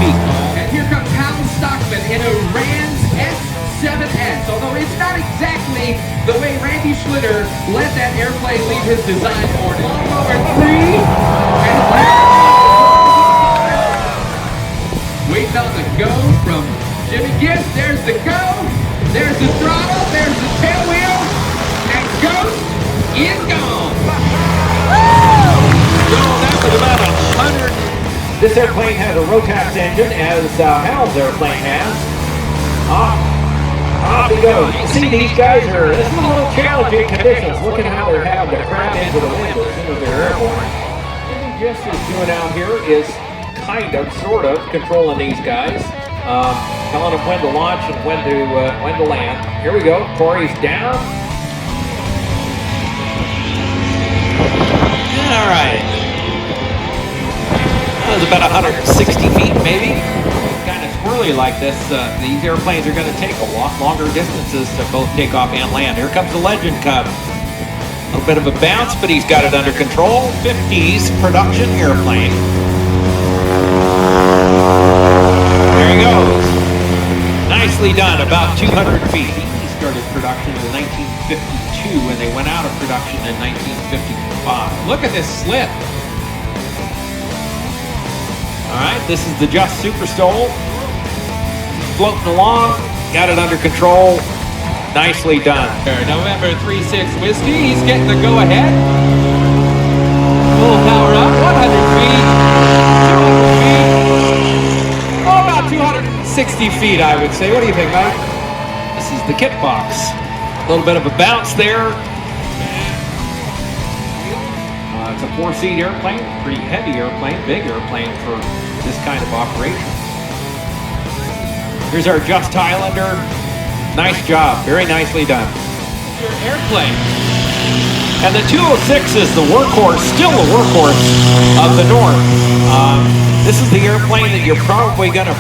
feet. And here comes Hal Stockman in a Rams S7S. Although it's not exactly the way Randy Schlitter let that airplane leave his design board. Long over 3 and waiting on the go from Jimmy Gibbs. There's the go. There's the throttle. There's the tail wheel. And Ghost is gone. So that was about 100. This airplane has a Rotax engine, as Hal's airplane has. Off he goes. You see, these guys are, this is a little challenging conditions. Look at how they're having to cram into the wind as soon as they're airborne. What Jess is doing out here is kind of, sort of, controlling these guys. Telling them when to launch and when to land. Here we go. Corey's down. All right. That was about 160 feet, maybe. Kind of squirrely like this. These airplanes are going to take a lot longer distances to both take off and land. Here comes the Legend Cub. A little bit of a bounce, but he's got it under control. 50s production airplane. There he goes. Nicely done, about 200 feet. He started production in 1952 and they went out of production in 1955. Look at this slip. All right, this is the Just Super STOL. Floating along, got it under control. Nicely done. November 36 Whiskey, he's getting the go-ahead. Full power up, 100 feet, 200 feet. Oh, about 260 feet, I would say. What do you think, Mike? This is the kit box. A little bit of a bounce there. It's a 4-seat airplane, pretty heavy airplane, big airplane for this kind of operation. Here's our Just Highlander. Nice job, very nicely done. Your airplane. And the 206 is the workhorse, still the workhorse of the North. This is the airplane that you're probably gonna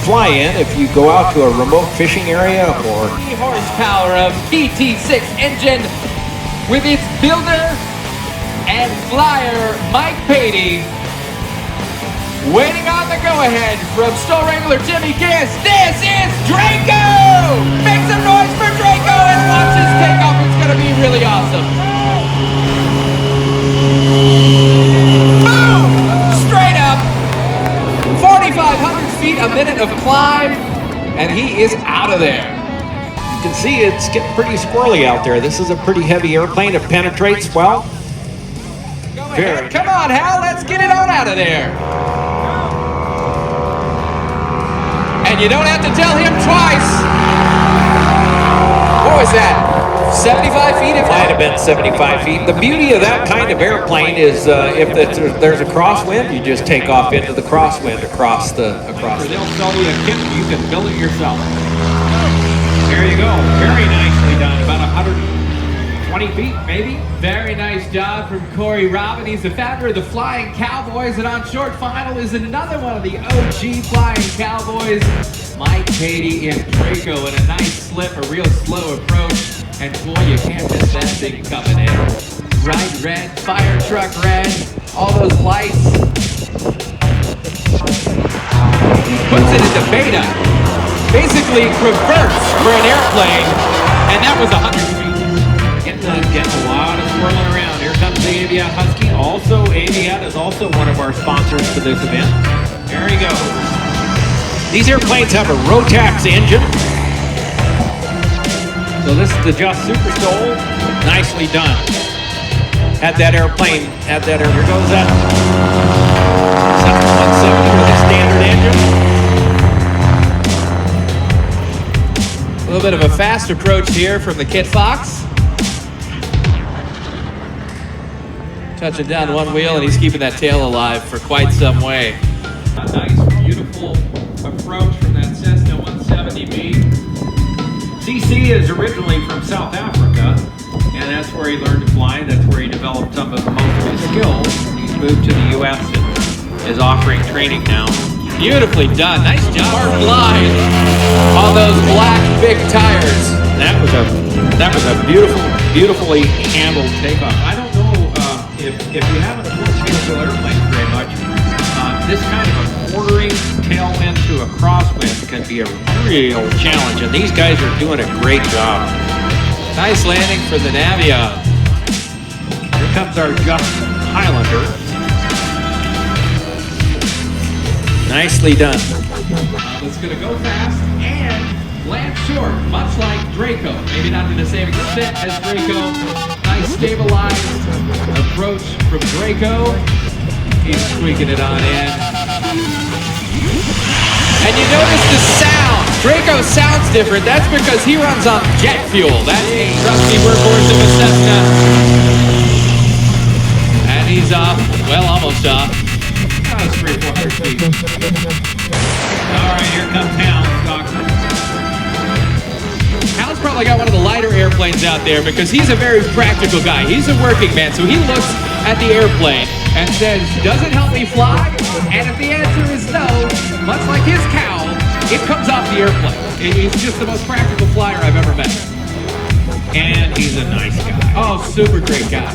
fly in if you go out to a remote fishing area or 3 horsepower of PT6 engine with its builder and flyer Mike Patey waiting on the go-ahead from STOL Wrangler Jimmy Gibbs. This is Draco! Make some noise for Draco and watch his takeoff. It's going to be really awesome. Boom! Straight up. 4,500 feet a minute of climb, and he is out of there. you can see it's getting pretty squirrely out there. This is a pretty heavy airplane. It penetrates well. Come on, Hal, let's get it on out of there. And you don't have to tell him twice. What was that? 75 feet? It might have been 75 feet. The beauty of that kind of airplane is if there's a crosswind, you just take off into the crosswind across the. They'll sell you a kit, you can build it yourself. There you go. Very nicely done. About 120 feet, maybe. Very nice job from Corey Robin. He's the founder of the Flying Cowboys, and on short final is another one of the OG Flying Cowboys, Mike Patey in Draco, in a nice slip, a real slow approach, and boy, you can't miss that thing coming in. Bright red, fire truck red, all those lights. Puts it into beta, basically reverse for an airplane, and that was 100 feet. Getting a lot of swirling around. Here comes the Aviat Husky. Also, Aviat is also one of our sponsors for this event. There he goes. These airplanes have a Rotax engine. So this is the Just Super STOL. Nicely done. Here goes that 170 with a standard engine. A little bit of a fast approach here from the Kit Fox. Touching down one wheel, and he's keeping that tail alive for quite some way. A nice, beautiful approach from that Cessna 170B. CC is originally from South Africa, and that's where he learned to fly. That's where he developed most of his skills. He's moved to the U.S. and is offering training now. Beautifully done. Nice job. Hard line on those black big tires. That was a beautifully handled takeoff. I don't know if you haven't flown commercial airplanes very much. This kind of a quartering tailwind to a crosswind can be a real challenge, and these guys are doing a great job. Nice landing for the Navia. Here comes our Justin Highlander. Nicely done. It's going to go fast and land short, much like Draco. Maybe not to the same extent as Draco. Nice stabilized approach from Draco. He's squeaking it on in. And you notice the sound. Draco sounds different. That's because he runs on jet fuel. That's a trusty workhorse of a Cessna. And he's off. Well, almost off. That was 300-400 feet. All right, here comes Hound, Doctor. Hal's probably got one of the lighter airplanes out there because he's a very practical guy. He's a working man, so he looks at the airplane and says, does it help me fly? And if the answer is no, much like his cowl, it comes off the airplane. He's just the most practical flyer I've ever met. And he's a nice guy. Oh, super great guy.